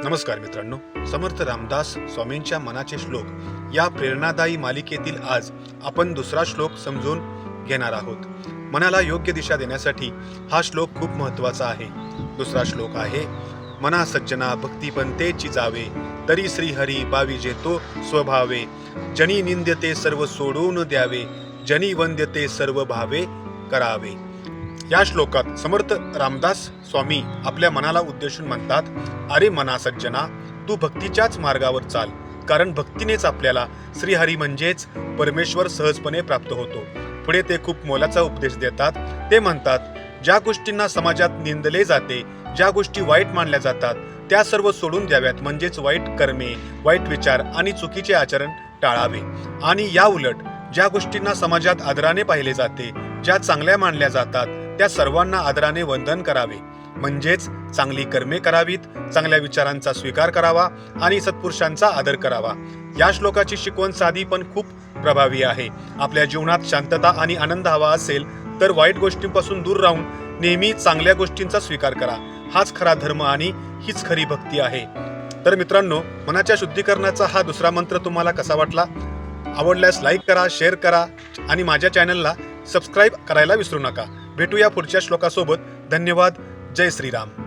नमस्कार मित्रांनो, समर्थ रामदास स्वामींच्या मनाचे श्लोक या प्रेरणादायी मालिकेतील आज आपण दुसरा श्लोक समजून घेणार आहोत। मनाला योग्य दिशा देण्यासाठी हा श्लोक खूप महत्त्वाचा आहे। दुसरा श्लोक आहे, मना सज्जना भक्तिपंथेची जावे, तरी श्रीहरी पाविजे तो स्वभावे, जनी निंद्यते सर्व सोडून द्यावे, जनी वंद्यते सर्व भावे करावे। या श्लोकात समर्थ रामदास स्वामी आपल्या मनाला उद्देशून म्हणतात, अरे मना सज्जना, तू भक्तीच्याच मार्गावर चाल, कारण भक्तीनेच आपल्याला श्रीहरी म्हणजेच परमेश्वर सहजपणे प्राप्त होतो। पुढे ते खूप मोलाचा उपदेश देतात। ते म्हणतात, ज्या गोष्टींना समाजात निंदले जाते, ज्या गोष्टी वाईट मानल्या जातात, त्या सर्व सोडून द्याव्यात, म्हणजेच वाईट कर्मे, वाईट विचार आणि चुकीचे आचरण टाळावे। आणि या उलट ज्या गोष्टींना समाजात आदराने पाहिले जाते, ज्या चांगल्या मानल्या जातात, त्या सर्वांना आदराने वंदन करावे, म्हणजेच चांगली कर्मे करावीत, चांगल्या विचारांचा स्वीकार करावा आणि सत्पुरुषांचा आदर करावा। या श्लोकाची शिकवण साधी पण खूप प्रभावी आहे। आपल्या जीवनात शांतता आणि आनंद हवा असेल तर वाईट गोष्टींपासून दूर राहून नेहमी चांगल्या गोष्टींचा स्वीकार करा। हाच खरा धर्म आणि हीच खरी भक्ती आहे। तर मित्रांनो, मनाच्या शुद्धीकरणाचा हा दुसरा मंत्र तुम्हाला कसा वाटला? आवडल्यास लाईक करा, शेअर करा आणि माझ्या चॅनलला सबस्क्राईब करायला विसरू नका। भेटूया पुढच्या श्लोकासोबत। धन्यवाद। जय श्रीराम।